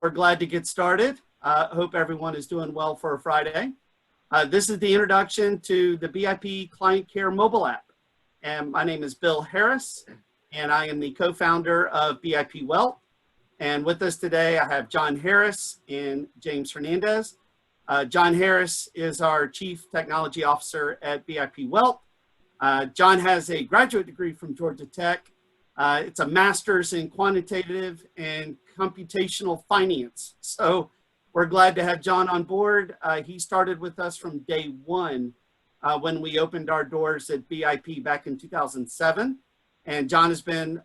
We're glad to get started. Hope everyone is doing well for a Friday. This is the introduction to the BIP ClientCare Mobile app. And my name is Bill Harris, and I am the co-founder of BIP Wealth. And with us today, I have John Harris and James Hernandez. John Harris is our Chief Technology Officer at BIP Wealth. John has a graduate degree from Georgia Tech. It's a master's in quantitative and computational finance. So we're glad to have John on board. He started with us from day one when we opened our doors at BIP back in 2007. And John has been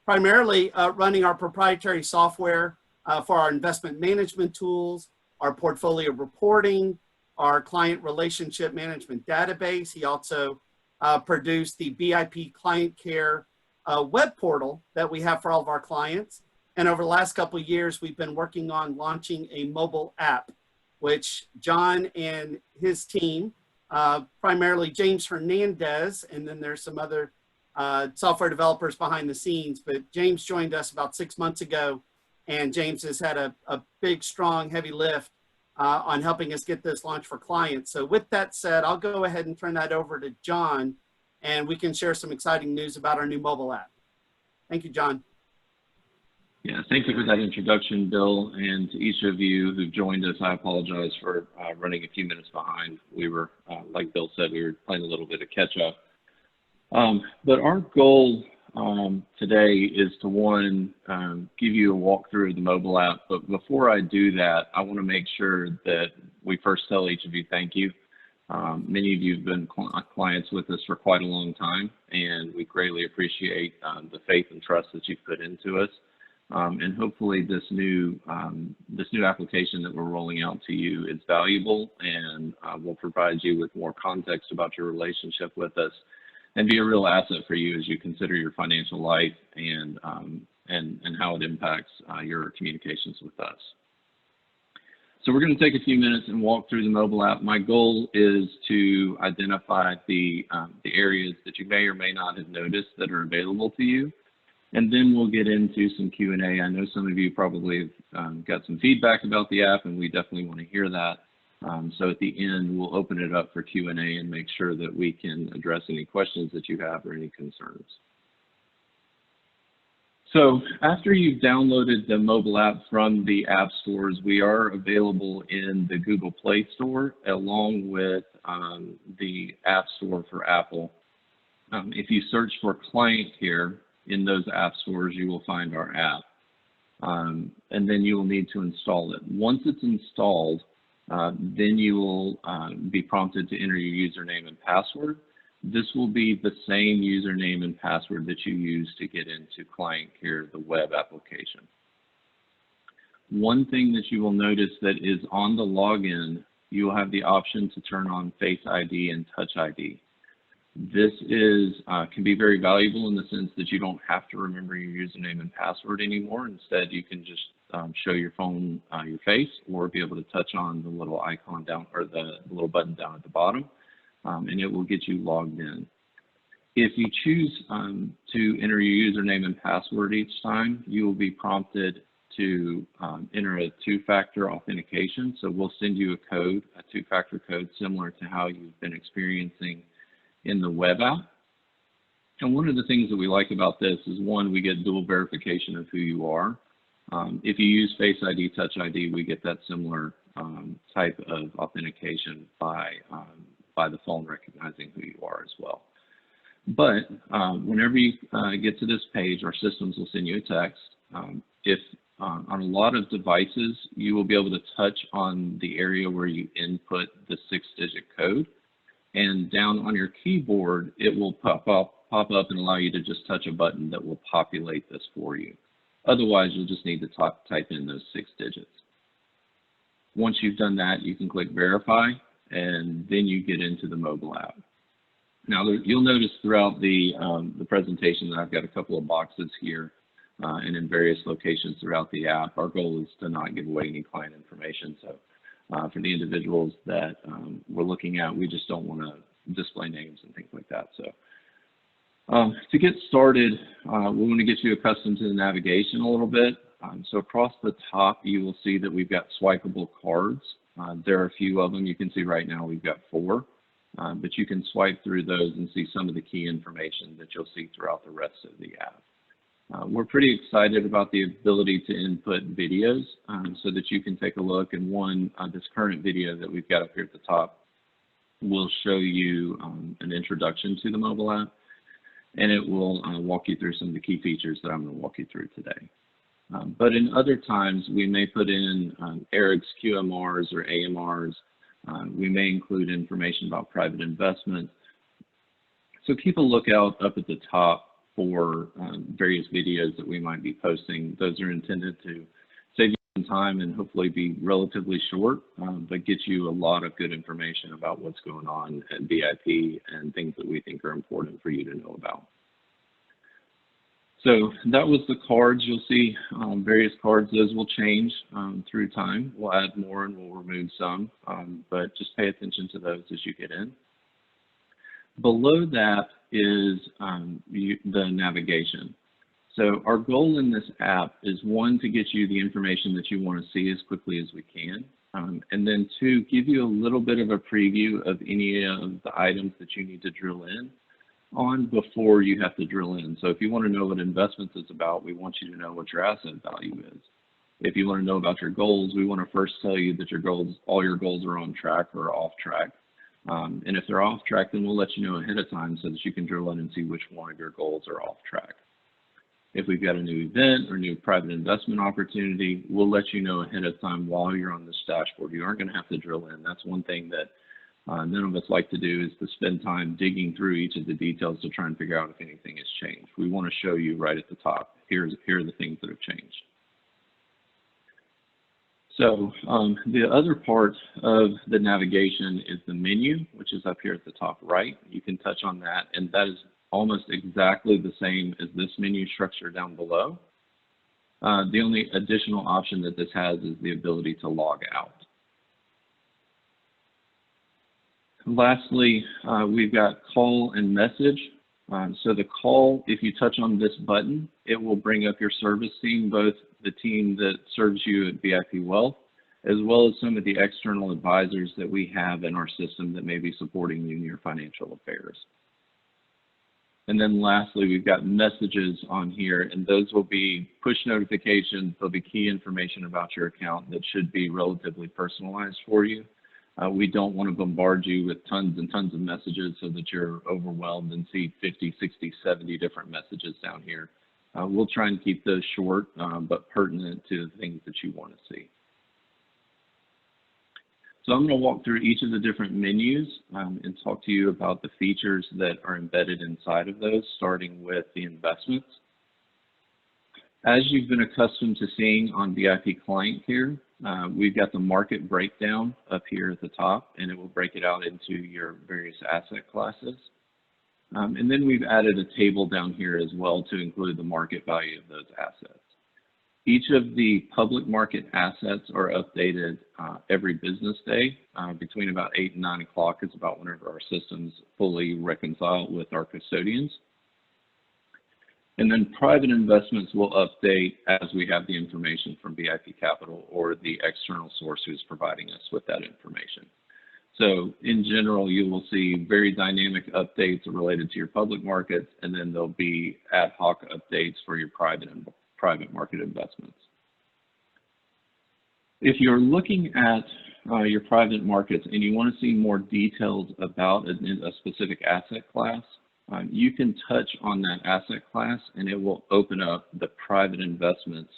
primarily running our proprietary software for our investment management tools, our portfolio reporting, our client relationship management database. He also produced the BIP ClientCare web portal that we have for all of our clients. And over the last couple of years, we've been working on launching a mobile app, which John and his team, primarily James Hernandez, and then there's some other software developers behind the scenes, but James joined us about 6 months ago, and James has had a big, strong, heavy lift on helping us get this launched for clients. So with that said, I'll go ahead and turn that over to John, and we can share some exciting news about our new mobile app. Thank you, John. Yeah, thank you for that introduction, Bill. And to each of you who joined us, I apologize for running a few minutes behind. We were, like Bill said, we were playing a little bit of catch up. But our goal today is to, one, give you a walkthrough of the mobile app. But before I do that, I want to make sure that we first tell each of you thank you. Many of you have been clients with us for quite a long time, and we greatly appreciate the faith and trust that you've put into us. And hopefully this new application that we're rolling out to you is valuable and will provide you with more context about your relationship with us and be a real asset for you as you consider your financial life and how it impacts your communications with us. So we're going to take a few minutes and walk through the mobile app. My goal is to identify the areas that you may or may not have noticed that are available to you. And then we'll get into some Q&A. I know some of you probably have got some feedback about the app, and we definitely want to hear that. So at the end, we'll open it up for Q&A and make sure that we can address any questions that you have or any concerns. So after you've downloaded the mobile app from the app stores, we are available in the Google Play Store along with the App Store for Apple. If you search for ClientCare in those app stores, you will find our app. And then you will need to install it. Once it's installed, then you will be prompted to enter your username and password. This will be the same username and password that you use to get into ClientCare, the web application. One thing that you will notice that is on the login, you will have the option to turn on Face ID and Touch ID. This can be very valuable in the sense that you don't have to remember your username and password anymore. Instead, you can just show your phone your face or be able to touch on the little icon down or the little button down at the bottom, and it will get you logged in. If you choose to enter your username and password each time, you will be prompted to enter a two-factor authentication. So we'll send you a code, a two-factor code, similar to how you've been experiencing in the web app. And one of the things that we like about this is, one, we get dual verification of who you are. If you use Face ID, Touch ID, we get that similar type of authentication by the phone recognizing who you are as well. But whenever you get to this page, our systems will send you a text. If on a lot of devices, you will be able to touch on the area where you input the 6-digit code. And down on your keyboard, it will pop up and allow you to just touch a button that will populate this for you. Otherwise, you'll just need to type in those 6 digits. Once you've done that, you can click Verify, and then you get into the mobile app. Now, you'll notice throughout the presentation that I've got a couple of boxes here and in various locations throughout the app. Our goal is to not give away any client information. So for the individuals that we're looking at, we just don't want to display names and things like that. So to get started, we want to get you accustomed to the navigation a little bit. So across the top, you will see that we've got swipeable cards. There are a few of them. You can see right now we've got 4, but you can swipe through those and see some of the key information that you'll see throughout the rest of the app. We're pretty excited about the ability to input videos so that you can take a look. And this current video that we've got up here at the top will show you an introduction to the mobile app, and it will walk you through some of the key features that I'm going to walk you through today. But in other times, we may put in ERIC's QMRs or AMRs. We may include information about private investments. So keep a lookout up at the top for various videos that we might be posting. Those are intended to save you some time and hopefully be relatively short, but get you a lot of good information about what's going on at BIP and things that we think are important for you to know about. So that was the cards. You'll see various cards. Those will change through time. We'll add more and we'll remove some, but just pay attention to those as you get in. Below that is the navigation. So our goal in this app is 1, to get you the information that you want to see as quickly as we can, and then 2, give you a little bit of a preview of any of the items that you need to drill in on before you have to drill in. So if you want to know what investments is about, we want you to know what your asset value is. If you want to know about your goals, we want to first tell you that your goals, all your goals are on track or off track. And if they're off track, then we'll let you know ahead of time so that you can drill in and see which one of your goals are off track. If we've got a new event or new private investment opportunity, we'll let you know ahead of time while you're on this dashboard. You aren't going to have to drill in. That's one thing that none of us like to do, is to spend time digging through each of the details to try and figure out if anything has changed. We want to show you right at the top, here are the things that have changed. So the other part of the navigation is the menu, which is up here at the top right. You can touch on that, and that is almost exactly the same as this menu structure down below. The only additional option that this has is the ability to log out. Lastly, we've got call and message. So the call, if you touch on this button, it will bring up your service team, both the team that serves you at BIP Wealth, as well as some of the external advisors that we have in our system that may be supporting you in your financial affairs. And then lastly, we've got messages on here, and those will be push notifications. There'll be key information about your account that should be relatively personalized for you. We don't want to bombard you with tons and tons of messages so that you're overwhelmed and see 50, 60, 70 different messages down here. We'll try and keep those short, but pertinent to the things that you want to see. So I'm going to walk through each of the different menus and talk to you about the features that are embedded inside of those, starting with the investments. As you've been accustomed to seeing on BIP ClientCare, we've got the market breakdown up here at the top, and it will break it out into your various asset classes. And then we've added a table down here as well to include the market value of those assets. Each of the public market assets are updated every business day. Between about 8 and 9 o'clock is about whenever our systems fully reconcile with our custodians. And then private investments will update as we have the information from BIP Capital or the external source who's providing us with that information. So in general, you will see very dynamic updates related to your public markets, and then there'll be ad hoc updates for your private market investments. If you're looking at your private markets and you want to see more details about a specific asset class, you can touch on that asset class and it will open up the private investments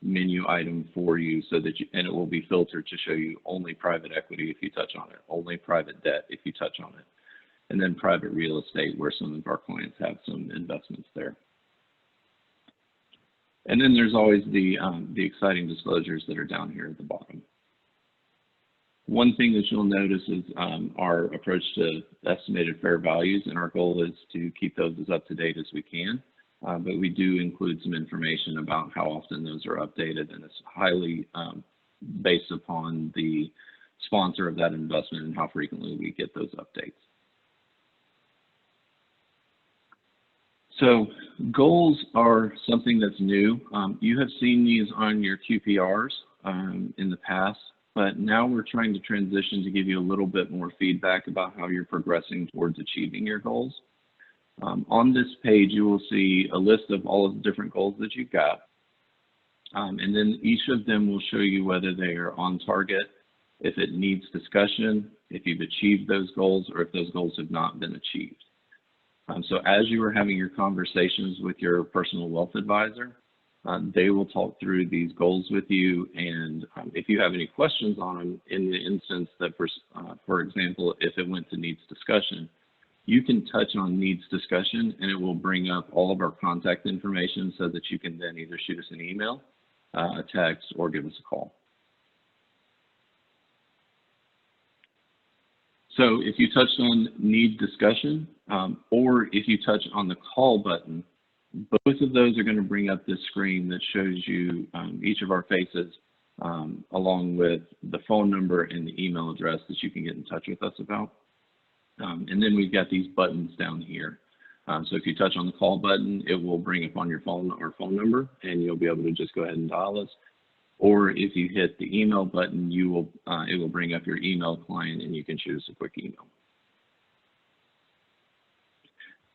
menu item for you, so that and it will be filtered to show you only private equity if you touch on it, only private debt if you touch on it, and then private real estate where some of our clients have some investments there. And then there's always the exciting disclosures that are down here at the bottom. One thing that you'll notice is our approach to estimated fair values, and our goal is to keep those as up to date as we can. But we do include some information about how often those are updated, and it's highly based upon the sponsor of that investment and how frequently we get those updates. So goals are something that's new. You have seen these on your QPRs in the past, but now we're trying to transition to give you a little bit more feedback about how you're progressing towards achieving your goals. On this page, you will see a list of all of the different goals that you've got. And then each of them will show you whether they are on target, if it needs discussion, if you've achieved those goals, or if those goals have not been achieved. So as you are having your conversations with your personal wealth advisor, they will talk through these goals with you. And if you have any questions on them, in the instance that, for example, if it went to needs discussion, you can touch on needs discussion and it will bring up all of our contact information so that you can then either shoot us an email, a text, or give us a call. So if you touched on need discussion, or if you touch on the call button, both of those are going to bring up this screen that shows you each of our faces, along with the phone number and the email address that you can get in touch with us about. And then we've got these buttons down here. So if you touch on the call button, it will bring up on your phone our phone number, and you'll be able to just go ahead and dial us. Or if you hit the email button, it will bring up your email client, and you can shoot us a quick email.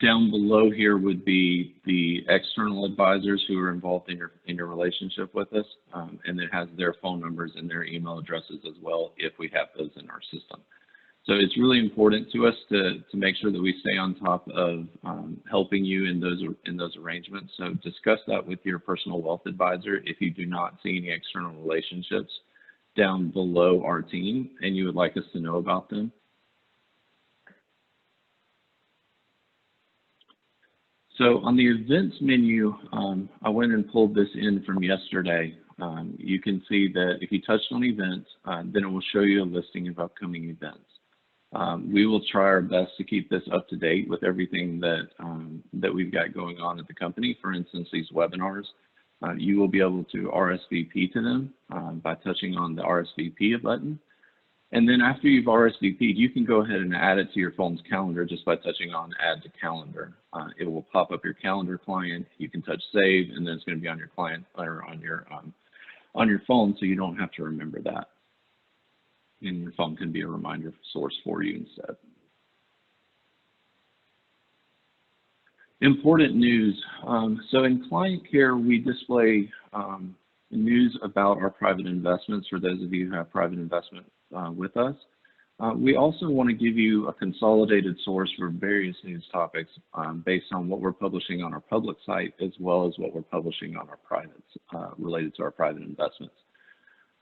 Down below here would be the external advisors who are involved in your relationship with us, and it has their phone numbers and their email addresses as well if we have those in our system. So it's really important to us to make sure that we stay on top of helping you in those arrangements. So discuss that with your personal wealth advisor if you do not see any external relationships down below our team and you would like us to know about them. So on the events menu, I went and pulled this in from yesterday. You can see that if you touched on events, then it will show you a listing of upcoming events. We will try our best to keep this up to date with everything that we've got going on at the company. For instance, these webinars, you will be able to RSVP to them by touching on the RSVP button. And then after you've RSVP'd, you can go ahead and add it to your phone's calendar just by touching on Add to Calendar. It will pop up your calendar client. You can touch Save, and then it's going to be on your client or on your phone, so you don't have to remember that. And your phone can be a reminder source for you instead. Important news. So in ClientCare, we display news about our private investments for those of you who have private investment with us. We also want to give you a consolidated source for various news topics based on what we're publishing on our public site as well as what we're publishing on our privates related to our private investments.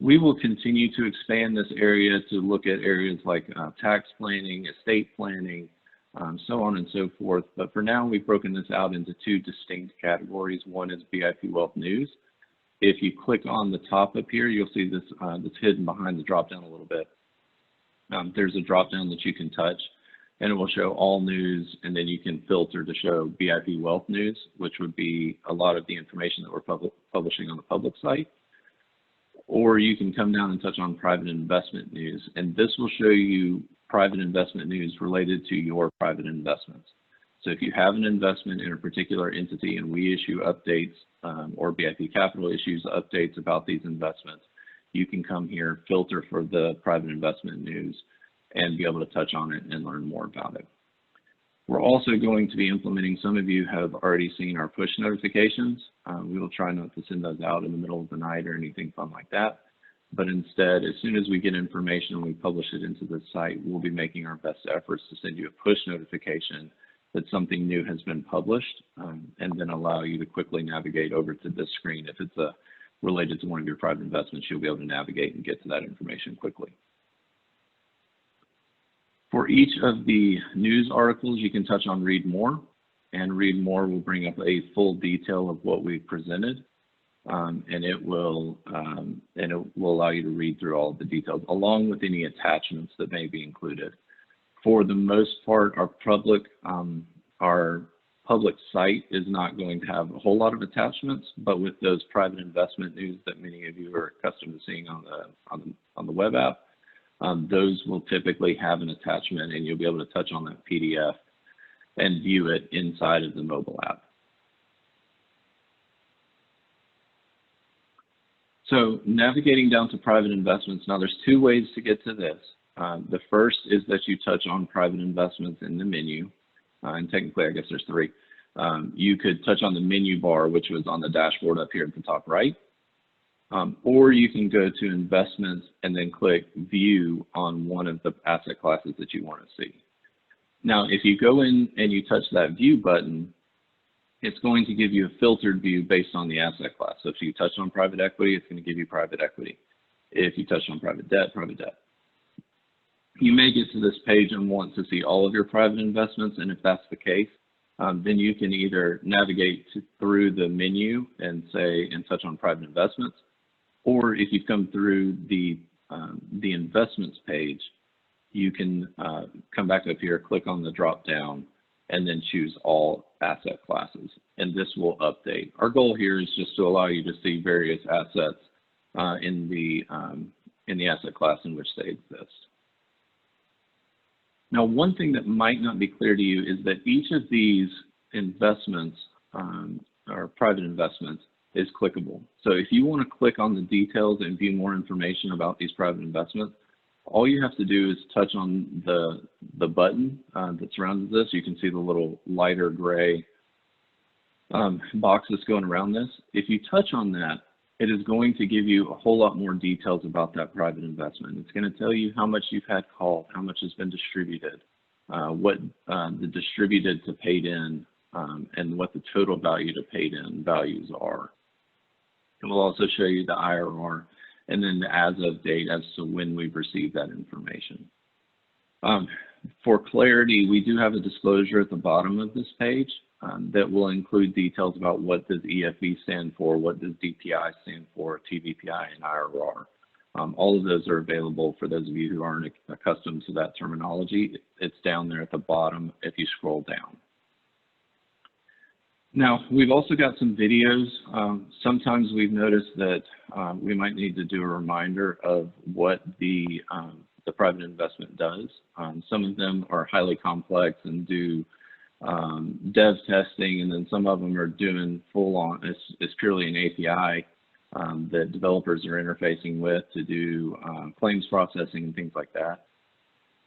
We will continue to expand this area to look at areas like tax planning, estate planning, so on and so forth. But for now, we've broken this out into two distinct categories. One is BIP Wealth News. If you click on the top up here, you'll see this that's hidden behind the drop down a little bit. There's a drop down that you can touch, and it will show all news, and then you can filter to show BIP Wealth News, which would be a lot of the information that we're publishing on the public site. Or you can come down and touch on private investment news, and this will show you private investment news related to your private investments. So if you have an investment in a particular entity and we issue updates or BIP Capital issues updates about these investments, you can come here, filter for the private investment news, and be able to touch on it and learn more about it. We're also going to be implementing, some of you have already seen our push notifications. We will try not to send those out in the middle of the night or anything fun like that. But instead, as soon as we get information and we publish it into the site, we'll be making our best efforts to send you a push notification that something new has been published, and then allow you to quickly navigate over to this screen. If it's related to one of your private investments, you'll be able to navigate and get to that information quickly. For each of the news articles, you can touch on Read More, and Read More will bring up a full detail of what we've presented, and it will allow you to read through all of the details, along with any attachments that may be included. For the most part, our public site is not going to have a whole lot of attachments, but with those private investment news that many of you are accustomed to seeing on the web app, those will typically have an attachment, and you'll be able to touch on that PDF and view it inside of the mobile app. So navigating down to private investments, now there's two ways to get to this. The first is that you touch on private investments in the menu, and technically I guess there's three. You could touch on the menu bar, which was on the dashboard up here at the top right, or you can go to investments and then click view on one of the asset classes that you want to see. Now, if you go in and you touch that view button, it's going to give you a filtered view based on the asset class. So if you touch on private equity, it's going to give you private equity. If you touch on private debt, private debt. You may get to this page and want to see all of your private investments, and if that's the case, then you can either navigate through the menu and touch on private investments, or if you come through the investments page, you can come back up here, click on the drop down, and then choose all asset classes, and this will update. Our goal here is just to allow you to see various assets in the asset class in which they exist. Now, one thing that might not be clear to you is that each of these investments or private investments is clickable. So if you want to click on the details and view more information about these private investments, all you have to do is touch on the button that surrounds this. You can see the little lighter gray box that's going around this. If you touch on that, it is going to give you a whole lot more details about that private investment. It's going to tell you how much you've had called, how much has been distributed, what the distributed to paid in, and what the total value to paid in values are. It will also show you the IRR and then the as of date as to when we've received that information. For clarity, we do have a disclosure at the bottom of this page that will include details about what does EFV stand for, what does DPI stand for, TVPI, and IRR. All of those are available for those of you who aren't accustomed to that terminology. It's down there at the bottom if you scroll down. Now, we've also got some videos. Sometimes we've noticed that we might need to do a reminder of what the private investment does. Some of them are highly complex and do dev testing, and then some of them are doing full on, it's purely an API that developers are interfacing with to do claims processing and things like that.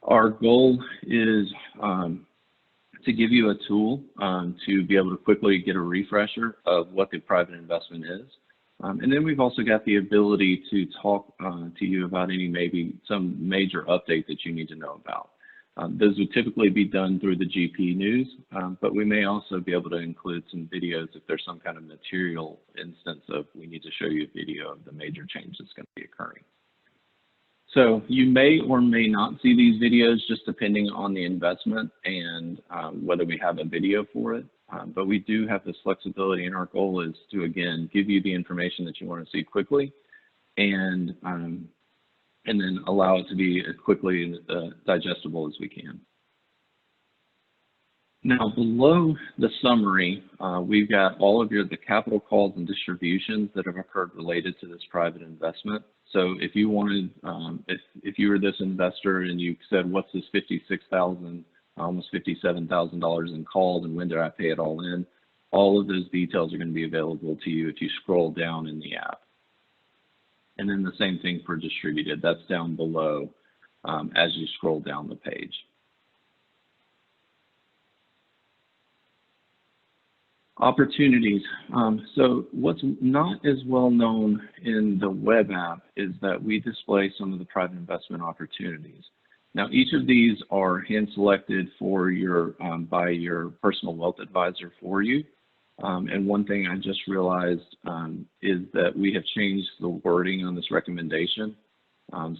Our goal is to give you a tool to be able to quickly get a refresher of what the private investment is. And then we've also got the ability to talk to you about some major update that you need to know about. Those would typically be done through the GP News, but we may also be able to include some videos if there's some kind of material instance of we need to show you a video of the major change that's going to be occurring. So you may or may not see these videos just depending on the investment and whether we have a video for it. But we do have this flexibility, and our goal is to, again, give you the information that you want to see quickly and then allow it to be as quickly digestible as we can. Now, below the summary, we've got all of the capital calls and distributions that have occurred related to this private investment. So if you wanted, if you were this investor and you said, what's this $56,000, almost $57,000 in called, and when did I pay it all in? All of those details are going to be available to you if you scroll down in the app. And then the same thing for distributed. That's down below as you scroll down the page. Opportunities. So what's not as well known in the web app is that we display some of the private investment opportunities. Now, each of these are hand selected for your by your personal wealth advisor for you. And one thing I just realized is that we have changed the wording on this recommendation.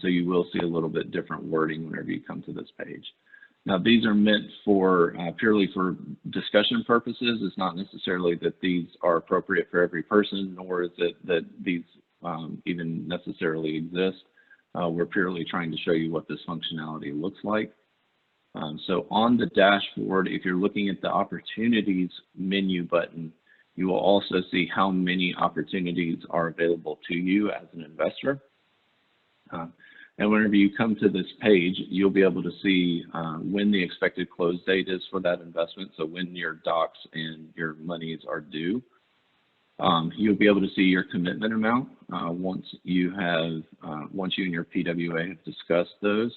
So you will see a little bit different wording whenever you come to this page. Now, these are meant for purely for discussion purposes. It's not necessarily that these are appropriate for every person, nor is it that these even necessarily exist. We're purely trying to show you what this functionality looks like. So on the dashboard, if you're looking at the opportunities menu button, you will also see how many opportunities are available to you as an investor. And whenever you come to this page, you'll be able to see when the expected close date is for that investment, so when your docs and your monies are due. You'll be able to see your commitment amount once you and your PWA have discussed those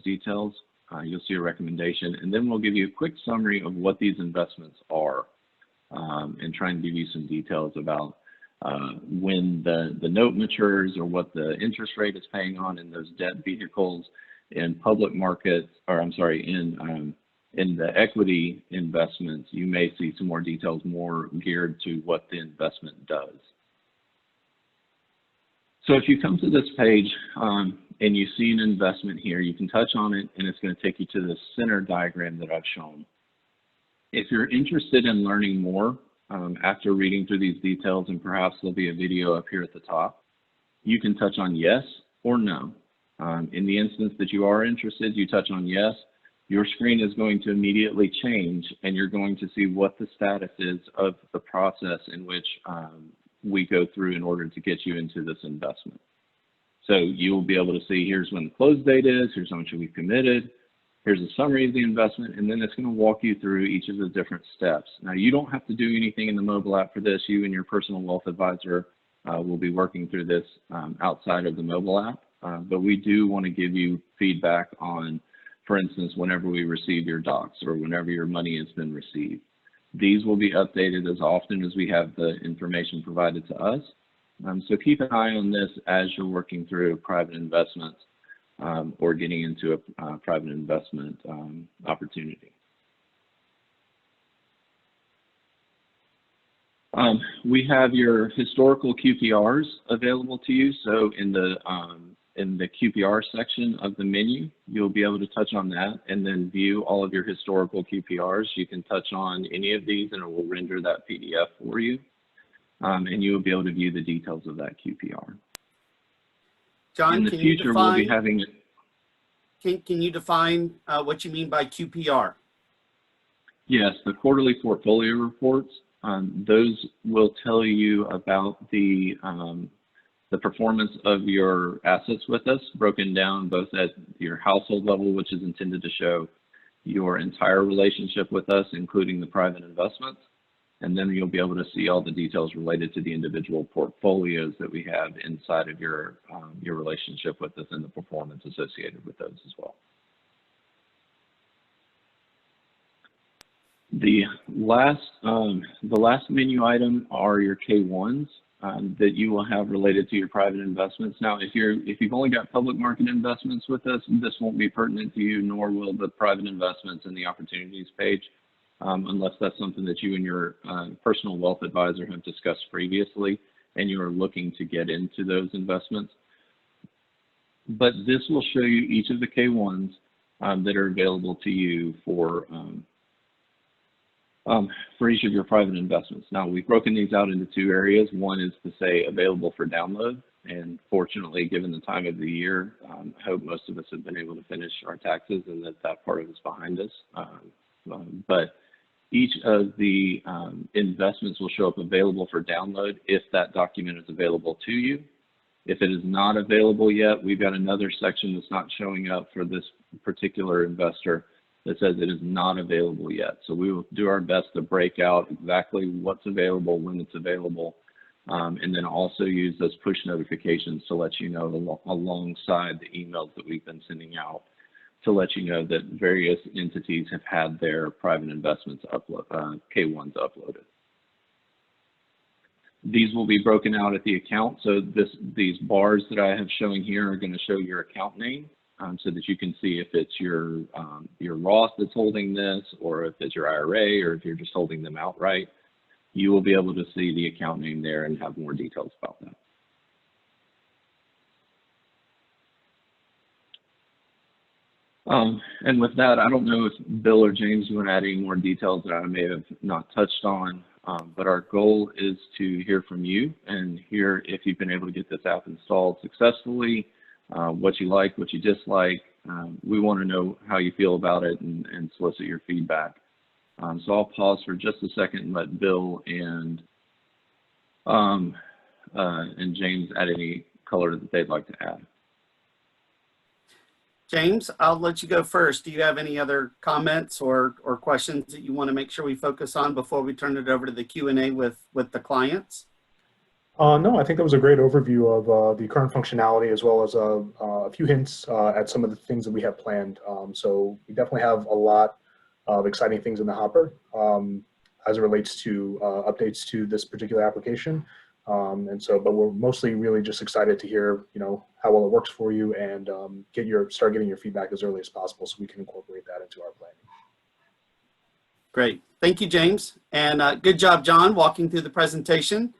details. You'll see a recommendation, and then we'll give you a quick summary of what these investments are, and try and give you some details about when the note matures or what the interest rate is paying on in those debt vehicles in public markets, or I'm sorry, in the equity investments. You may see some more details more geared to what the investment does. So if you come to this page and you see an investment here, you can touch on it and it's going to take you to the center diagram that I've shown. If you're interested in learning more after reading through these details, and perhaps there'll be a video up here at the top, you can touch on yes or no. In the instance that you are interested, you touch on yes. Your screen is going to immediately change and you're going to see what the status is of the process in which we go through in order to get you into this investment. So you'll be able to see here's when the close date is, here's how much we've committed, here's a summary of the investment, and then it's going to walk you through each of the different steps. Now, you don't have to do anything in the mobile app for this. You and your personal wealth advisor will be working through this outside of the mobile app, but we do want to give you feedback on, for instance, whenever we receive your docs or whenever your money has been received. These will be updated as often as we have the information provided to us. So keep an eye on this as you're working through private investments or getting into a private investment opportunity. We have your historical QPRs available to you. So in the QPR section of the menu, you'll be able to touch on that and then view all of your historical QPRs. You can touch on any of these and it will render that PDF for you. And you will be able to view the details of that QPR. John, in the future, we'll be having it. Can you define what you mean by QPR? Yes, the quarterly portfolio reports. Those will tell you about the performance of your assets with us, broken down both at your household level, which is intended to show your entire relationship with us, including the private investments. And then you'll be able to see all the details related to the individual portfolios that we have inside of your relationship with us and the performance associated with those as well. The last menu item are your K1s that you will have related to your private investments. Now, if you've only got public market investments with us, this won't be pertinent to you, nor will the private investments in the opportunities page, unless that's something that you and your personal wealth advisor have discussed previously and you are looking to get into those investments. But this will show you each of the K1s that are available to you for each of your private investments. Now, we've broken these out into two areas. One is to say available for download, and fortunately, given the time of the year, I hope most of us have been able to finish our taxes and that part of it's behind us. But each of the investments will show up available for download if that document is available to you. If it is not available yet, we've got another section that's not showing up for this particular investor that says it is not available yet. So we will do our best to break out exactly what's available, when it's available, and then also use those push notifications to let you know alongside the emails that we've been sending out to let you know that various entities have had their private investments K1s uploaded. These will be broken out at the account. So these bars that I have showing here are going to show your account name so that you can see if it's your Roth that's holding this, or if it's your IRA, or if you're just holding them outright. You will be able to see the account name there and have more details about that. And with that, I don't know if Bill or James want to add any more details that I may have not touched on, but our goal is to hear from you and hear if you've been able to get this app installed successfully, what you like, what you dislike. We want to know how you feel about it and solicit your feedback. So I'll pause for just a second and let Bill and James add any color that they'd like to add. James, I'll let you go first. Do you have any other comments or questions that you want to make sure we focus on before we turn it over to the Q&A with the clients? No, I think that was a great overview of the current functionality as well as a few hints at some of the things that we have planned. So we definitely have a lot of exciting things in the hopper as it relates to updates to this particular application. But we're mostly really just excited to hear, how well it works for you and start getting your feedback as early as possible so we can incorporate that into our planning. Great. Thank you, James. And good job, John, walking through the presentation.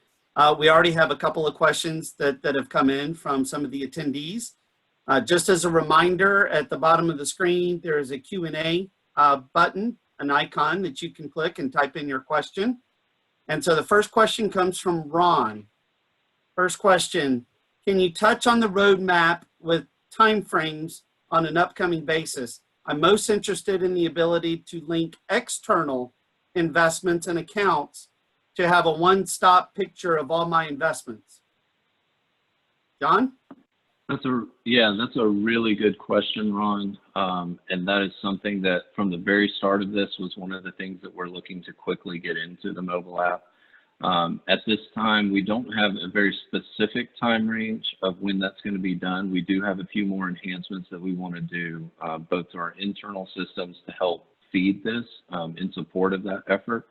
We already have a couple of questions that have come in from some of the attendees. Just as a reminder, at the bottom of the screen, there is a Q&A button, an icon that you can click and type in your question. And so the first question comes from Ron. First question, can you touch on the roadmap with timeframes on an upcoming basis? I'm most interested in the ability to link external investments and accounts to have a one-stop picture of all my investments. John? That's a really good question, Ron. And that is something that from the very start of this was one of the things that we're looking to quickly get into the mobile app. At this time, we don't have a very specific time range of when that's going to be done. We do have a few more enhancements that we want to do, both to our internal systems to help feed this in support of that effort.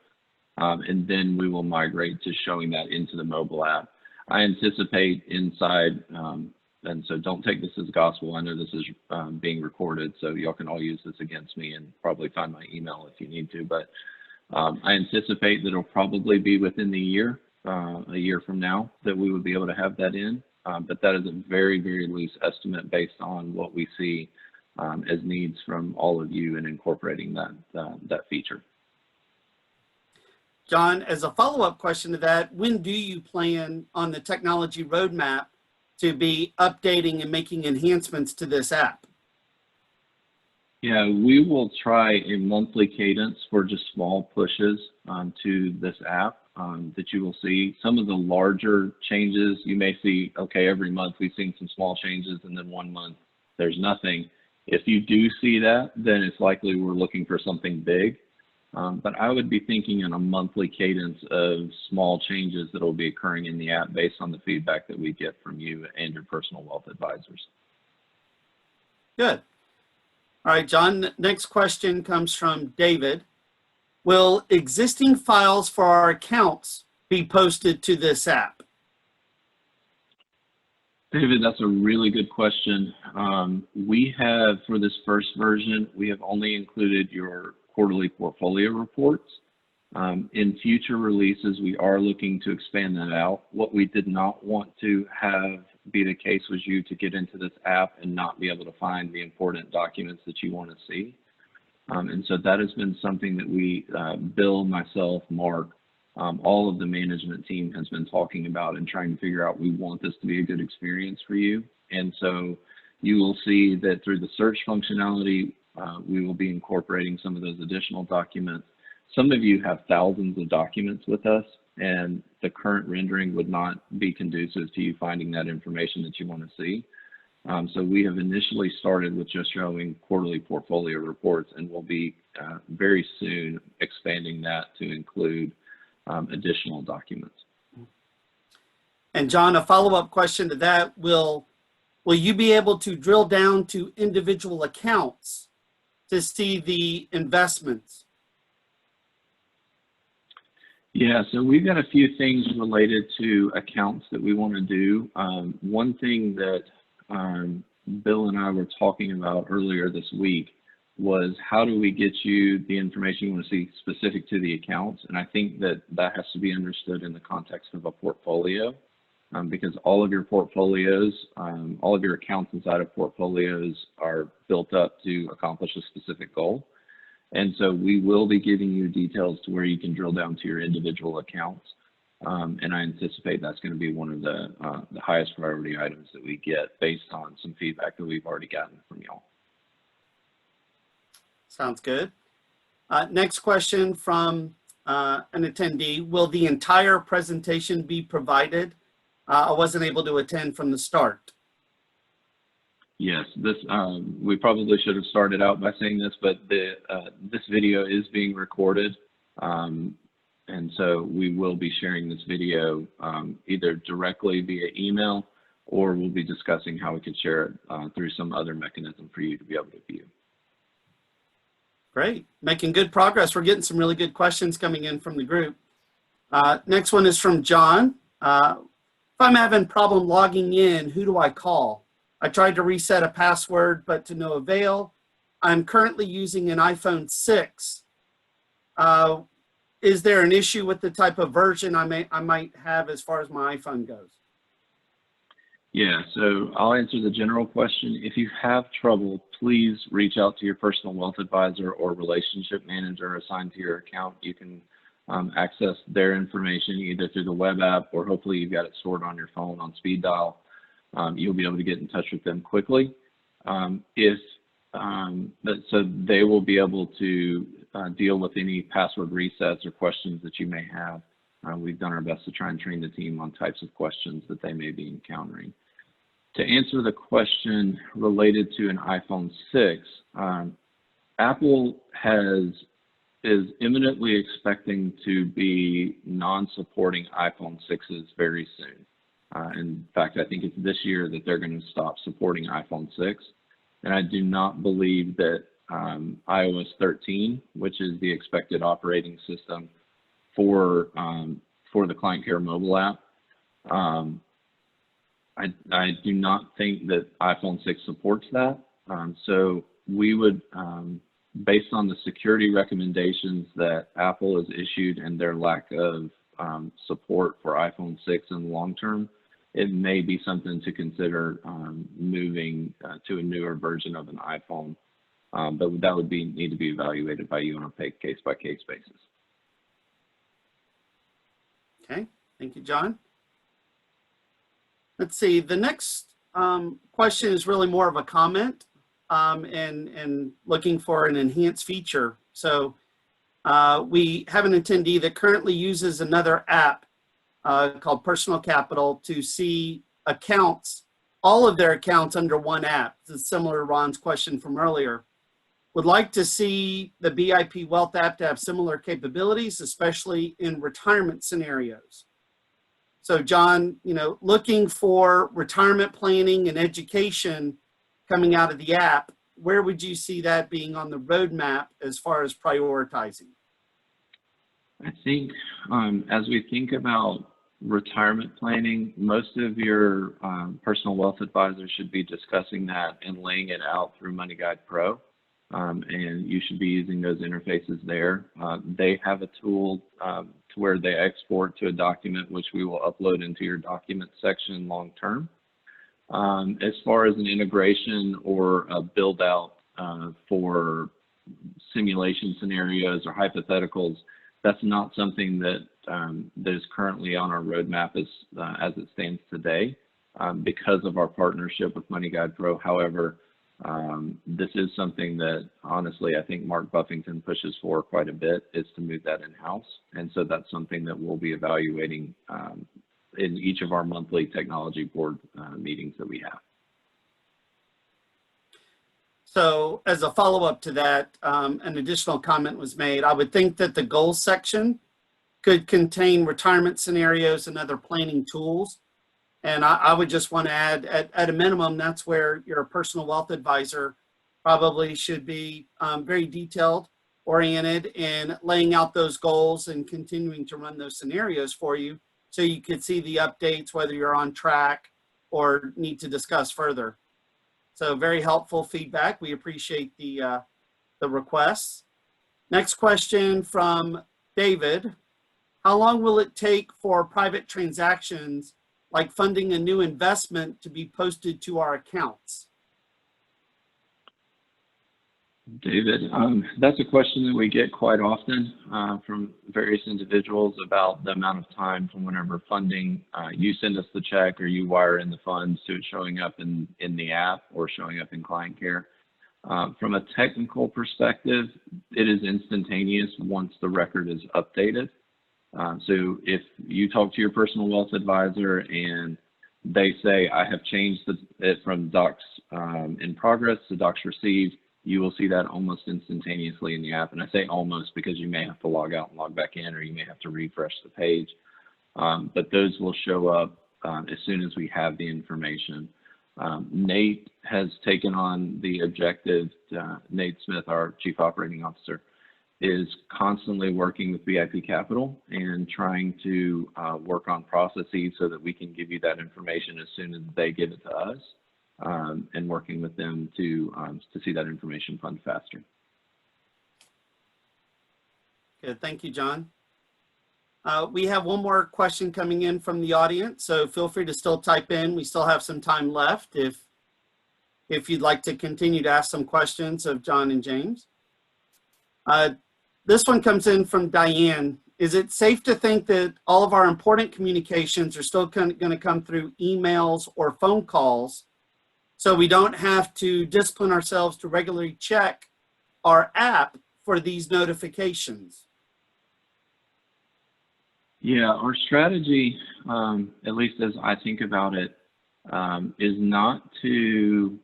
And then we will migrate to showing that into the mobile app. I anticipate inside, and so don't take this as gospel. I know this is being recorded, so y'all can all use this against me and probably find my email if you need to. But I anticipate that it'll probably be within the year, a year from now, that we would be able to have that in. But that is a very, very loose estimate based on what we see as needs from all of you in incorporating that feature. John, as a follow-up question to that, when do you plan on the technology roadmap to be updating and making enhancements to this app? Yeah, we will try a monthly cadence for just small pushes to this app that you will see. Some of the larger changes you may see, okay, every month we've seen some small changes and then 1 month there's nothing. If you do see that, then it's likely we're looking for something big. But I would be thinking in a monthly cadence of small changes that will be occurring in the app based on the feedback that we get from you and your personal wealth advisors. Good. All right, John, next question comes from David. Will existing files for our accounts be posted to this app? David, that's a really good question. We have, for this first version, we have only included your quarterly portfolio reports. In future releases, we are looking to expand that out. What we did not want to have be the case was you to get into this app and not be able to find the important documents that you want to see. And so that has been something that we, Bill, myself, Mark, all of the management team has been talking about and trying to figure out, we want this to be a good experience for you. And so you will see that through the search functionality, we will be incorporating some of those additional documents. Some of you have thousands of documents with us, and the current rendering would not be conducive to you finding that information that you want to see. So we have initially started with just showing quarterly portfolio reports, and we'll be very soon expanding that to include additional documents. And John, a follow-up question to that, will you be able to drill down to individual accounts to see the investments? Yeah, so we've got a few things related to accounts that we want to do. One thing that Bill and I were talking about earlier this week was how do we get you the information you want to see specific to the accounts? And I think that that has to be understood in the context of a portfolio because all of your portfolios, all of your accounts inside of portfolios are built up to accomplish a specific goal. And so we will be giving you details to where you can drill down to your individual accounts. And I anticipate that's going to be one of the highest priority items that we get based on some feedback that we've already gotten from y'all. Sounds good. Next question from an attendee. Will the entire presentation be provided? I wasn't able to attend from the start. Yes, this we probably should have started out by saying this, but this video is being recorded, and so we will be sharing this video either directly via email, or we'll be discussing how we could share it through some other mechanism for you to be able to view. Great, making good progress. We're getting some really good questions coming in from the group. Next one is from John. If I'm having problem logging in, who do I call? I tried to reset a password, but to no avail. I'm currently using an iPhone 6. Is there an issue with the type of version I might have as far as my iPhone goes? Yeah, so I'll answer the general question. If you have trouble, please reach out to your personal wealth advisor or relationship manager assigned to your account. You can access their information either through the web app, or hopefully you've got it stored on your phone on speed dial. You'll be able to get in touch with them quickly. So they will be able to deal with any password resets or questions that you may have. We've done our best to try and train the team on types of questions that they may be encountering. To answer the question related to an iPhone 6, Apple is imminently expecting to be non-supporting iPhone 6s very soon. In fact, I think it's this year that they're going to stop supporting iPhone 6. And I do not believe that iOS 13, which is the expected operating system for the ClientCare mobile app, I do not think that iPhone 6 supports that. So we would, based on the security recommendations that Apple has issued and their lack of support for iPhone 6 in the long term, it may be something to consider moving to a newer version of an iPhone, but that would need to be evaluated by you on a case-by-case basis. Okay, thank you, John. Let's see, the next question is really more of a comment and looking for an enhanced feature. So we have an attendee that currently uses another app called Personal Capital to see accounts, all of their accounts under one app. This is similar to Ron's question from earlier. Would like to see the BIP Wealth app to have similar capabilities, especially in retirement scenarios. So John, looking for retirement planning and education coming out of the app, where would you see that being on the roadmap as far as prioritizing? I think as we think about retirement planning, most of your personal wealth advisors should be discussing that and laying it out through Money Guide Pro. And you should be using those interfaces there. They have a tool to where they export to a document, which we will upload into your document section long term. As far as an integration or a build out for simulation scenarios or hypotheticals, that's not something that is currently on our roadmap as it stands today because of our partnership with Money Guide Pro. However, this is something that honestly I think Mark Buffington pushes for quite a bit, is to move that in-house. And so that's something that we'll be evaluating in each of our monthly technology board meetings that we have. So as a follow-up to that, an additional comment was made. I would think that the goals section could contain retirement scenarios and other planning tools. And I would just want to add, at a minimum, that's where your personal wealth advisor probably should be very detailed oriented in laying out those goals and continuing to run those scenarios for you so you could see the updates, whether you're on track or need to discuss further. So very helpful feedback. We appreciate the requests. Next question from David. How long will it take for private transactions like funding a new investment to be posted to our accounts? David, that's a question that we get quite often from various individuals about the amount of time from whenever funding, you send us the check or you wire in the funds to it showing up in the app or showing up in ClientCare. From a technical perspective, it is instantaneous once the record is updated. So if you talk to your personal wealth advisor and they say, I have changed it from docs in progress to docs received, you will see that almost instantaneously in the app. And I say almost because you may have to log out and log back in, or you may have to refresh the page. But those will show up as soon as we have the information. Nate has taken on the objective, Nate Smith, our Chief Operating Officer, is constantly working with BIP Capital and trying to work on processes so that we can give you that information as soon as they give it to us, and working with them to see that information fund faster. Good, thank you, John. We have one more question coming in from the audience, so feel free to still type in. We still have some time left if you'd like to continue to ask some questions of John and James. This one comes in from Diane. Is it safe to think that all of our important communications are still going to come through emails or phone calls, so we don't have to discipline ourselves to regularly check our app for these notifications? Yeah, our strategy, at least as I think about it, is not to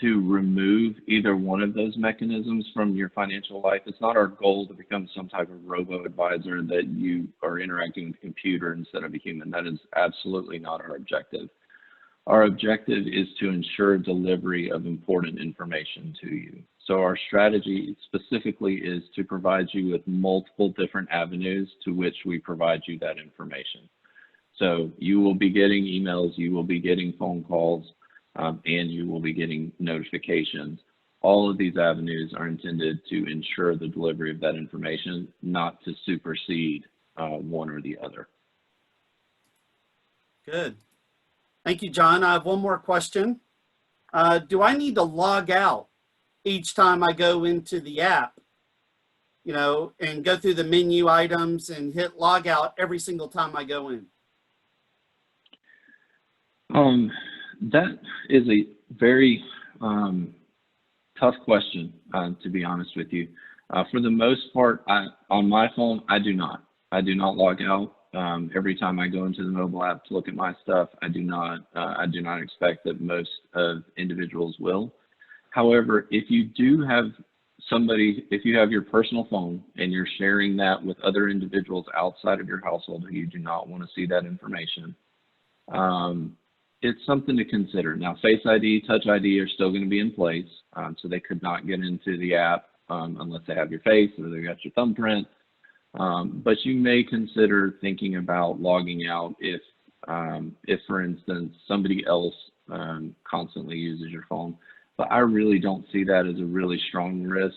remove either one of those mechanisms from your financial life. It's not our goal to become some type of robo-advisor that you are interacting with a computer instead of a human. That is absolutely not our objective. Our objective is to ensure delivery of important information to you. So our strategy specifically is to provide you with multiple different avenues to which we provide you that information. So you will be getting emails, you will be getting phone calls, and you will be getting notifications. All of these avenues are intended to ensure the delivery of that information, not to supersede one or the other. Good. Thank you, John. I have one more question. Do I need to log out each time I go into the app, and go through the menu items and hit log out every single time I go in? That is a very tough question, to be honest with you. For the most part, on my phone, I do not log out. Every time I go into the mobile app to look at my stuff, I do not expect that most individuals will. However, if you do have if you have your personal phone and you're sharing that with other individuals outside of your household who you do not want to see that information, it's something to consider. Now, Face ID, Touch ID are still going to be in place, so they could not get into the app unless they have your face or they got your thumbprint. But you may consider thinking about logging out if for instance, somebody else constantly uses your phone. But I really don't see that as a really strong risk.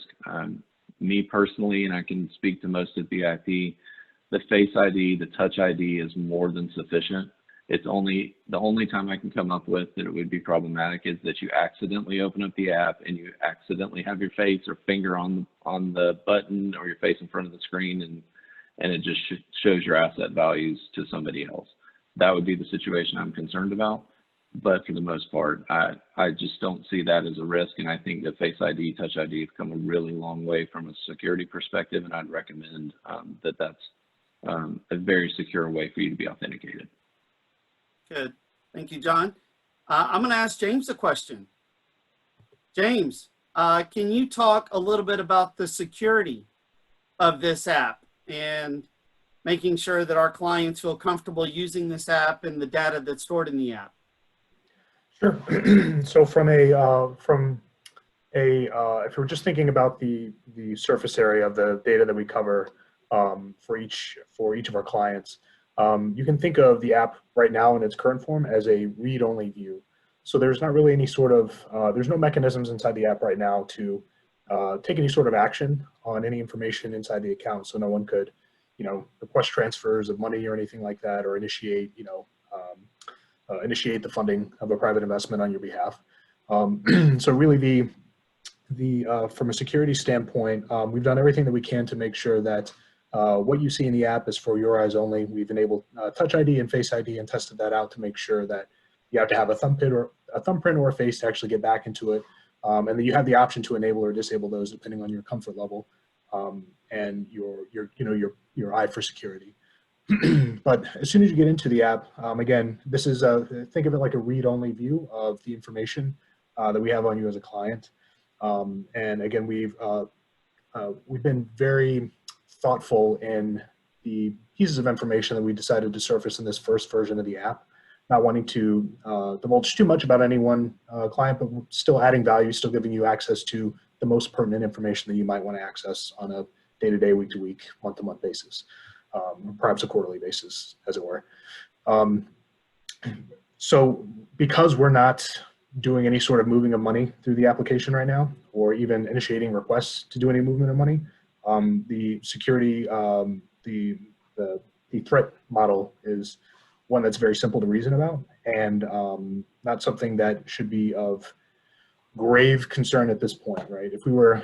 Me personally, and I can speak to most of BIP, the Face ID, the Touch ID is more than sufficient. It's the only time I can come up with that it would be problematic is that you accidentally open up the app and you accidentally have your face or finger on the button or your face in front of the screen, and it just shows your asset values to somebody else. That would be the situation I'm concerned about. But for the most part, I just don't see that as a risk, and I think that Face ID, Touch ID have come a really long way from a security perspective, and I'd recommend that that's a very secure way for you to be authenticated. Good. Thank you, John. I'm going to ask James a question. James, can you talk a little bit about the security of this app and making sure that our clients feel comfortable using this app and the data that's stored in the app? Sure. So if we're just thinking about the surface area of the data that we cover for each of our clients, you can think of the app right now in its current form as a read-only view. So there's not really any sort of there's no mechanisms inside the app right now to take any sort of action on any information inside the account. So no one could, request transfers of money or anything like that, or initiate, initiate the funding of a private investment on your behalf. So really from a security standpoint, we've done everything that we can to make sure that what you see in the app is for your eyes only. We've enabled Touch ID and Face ID and tested that out to make sure that you have to have a thumbprint or a face to actually get back into it. And then you have the option to enable or disable those depending on your comfort level and your eye for security. But as soon as you get into the app, again, this is think of it like a read-only view of the information that we have on you as a client. And again, we've been very thoughtful in the pieces of information that we decided to surface in this first version of the app, not wanting to divulge too much about any one client, but still adding value, still giving you access to the most pertinent information that you might want to access on a day-to-day, week-to-week, month-to-month basis, perhaps a quarterly basis, as it were. So because we're not doing any sort of moving of money through the application right now, or even initiating requests to do any movement of money, the security, the threat model is one that's very simple to reason about, and not something that should be of grave concern at this point, right? If we were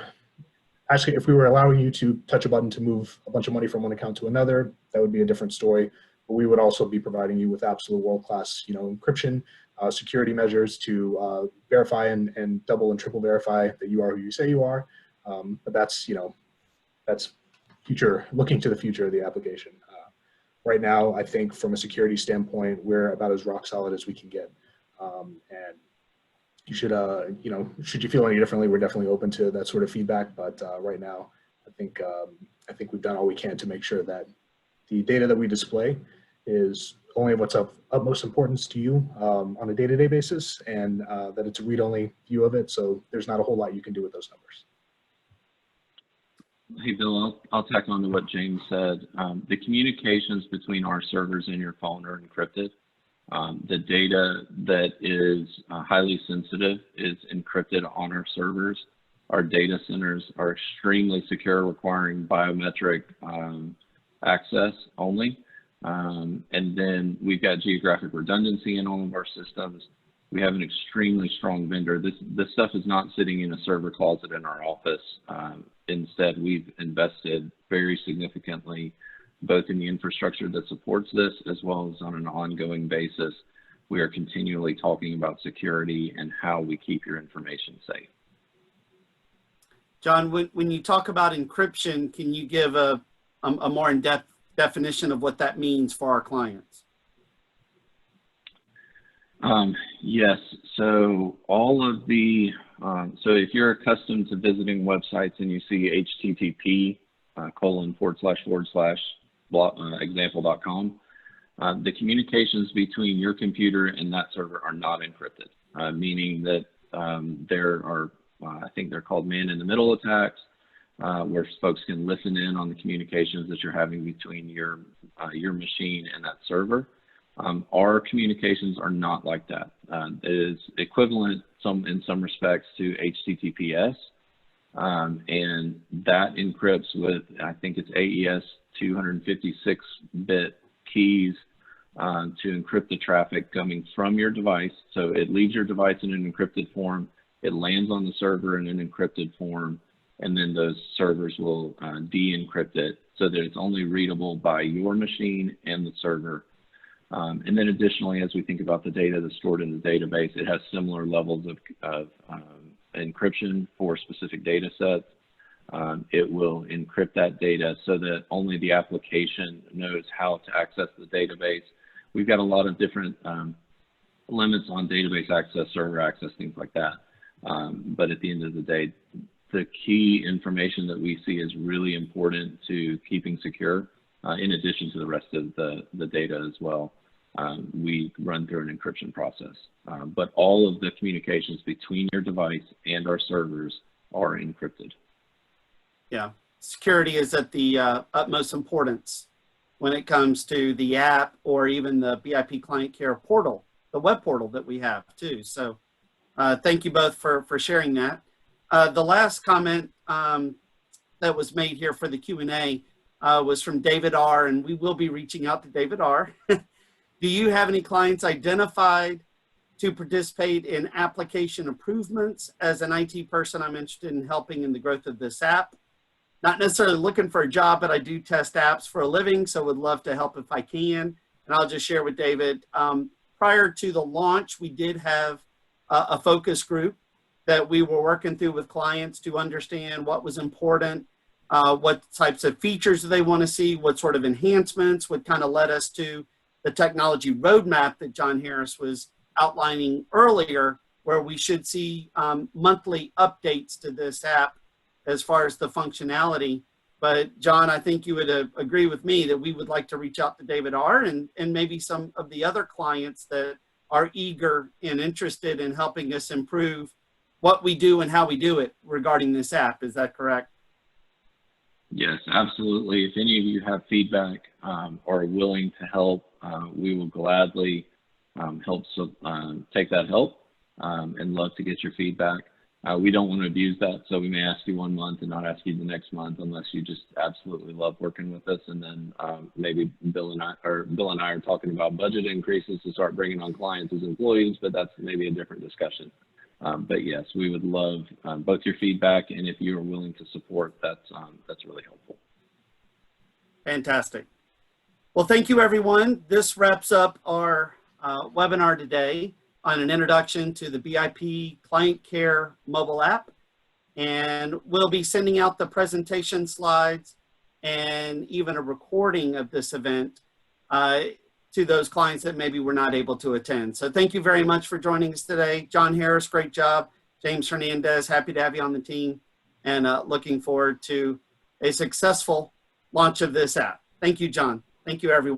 allowing you to touch a button to move a bunch of money from one account to another, that would be a different story. But we would also be providing you with absolute world-class, encryption, security measures to verify and double and triple verify that you are who you say you are. But that's looking to the future of the application. Right now, I think from a security standpoint, we're about as rock solid as we can get. And you should, should you feel any differently, we're definitely open to that sort of feedback. But right now, I think we've done all we can to make sure that the data that we display is only what's of utmost importance to you on a day-to-day basis, and that it's a read-only view of it. So there's not a whole lot you can do with those numbers. Hey, Bill, I'll tack on to what James said. The communications between our servers and your phone are encrypted. The data that is highly sensitive is encrypted on our servers. Our data centers are extremely secure, requiring biometric access only. And then we've got geographic redundancy in all of our systems. We have an extremely strong vendor. This stuff is not sitting in a server closet in our office. Instead, we've invested very significantly both in the infrastructure that supports this, as well as on an ongoing basis. We are continually talking about security and how we keep your information safe. John, when you talk about encryption, can you give a more in-depth definition of what that means for our clients? Yes, so all of the, so if you're accustomed to visiting websites and you see HTTP ://example.com, the communications between your computer and that server are not encrypted, meaning that there are, I think they're called man-in-the-middle attacks, where folks can listen in on the communications that you're having between your machine and that server. Our communications are not like that. It is equivalent in some respects to HTTPS, and that encrypts with, I think it's AES 256-bit keys to encrypt the traffic coming from your device. So it leaves your device in an encrypted form, it lands on the server in an encrypted form, and then those servers will de-encrypt it so that it's only readable by your machine and the server. And then additionally, as we think about the data that's stored in the database, it has similar levels of encryption for specific data sets. It will encrypt that data so that only the application knows how to access the database. We've got a lot of different limits on database access, server access, things like that. But at the end of the day, the key information that we see is really important to keeping secure, in addition to the rest of the data as well. We run through an encryption process, but all of the communications between your device and our servers are encrypted. Yeah, security is at the utmost importance when it comes to the app or even the BIP ClientCare portal, the web portal that we have too. So thank you both for sharing that. The last comment that was made here for the Q&A was from David R., and we will be reaching out to David R. Do you have any clients identified to participate in application improvements? As an IT person, I'm interested in helping in the growth of this app. Not necessarily looking for a job, but I do test apps for a living, so would love to help if I can. And I'll just share with David, prior to the launch, we did have a focus group that we were working through with clients to understand what was important what types of features do they want to see, what sort of enhancements would kind of led us to the technology roadmap that John Harris was outlining earlier, where we should see monthly updates to this app as far as the functionality. But John, I think you would agree with me that we would like to reach out to David R. and maybe some of the other clients that are eager and interested in helping us improve what we do and how we do it regarding this app. Is that correct? Yes, absolutely. If any of you have feedback or are willing to help, we will gladly help take that help and love to get your feedback. We don't want to abuse that, so we may ask you one month and not ask you the next month unless you just absolutely love working with us. And then maybe Bill and I are talking about budget increases to start bringing on clients as employees, but that's maybe a different discussion. But yes, we would love both your feedback, and if you are willing to support, that's really helpful. Fantastic. Well, thank you, everyone. This wraps up our webinar today on an introduction to the BIP ClientCare mobile app. And we'll be sending out the presentation slides and even a recording of this event to those clients that maybe were not able to attend. So thank you very much for joining us today. John Harris, great job. James Hernandez, happy to have you on the team, and looking forward to a successful launch of this app. Thank you, John. Thank you, everyone.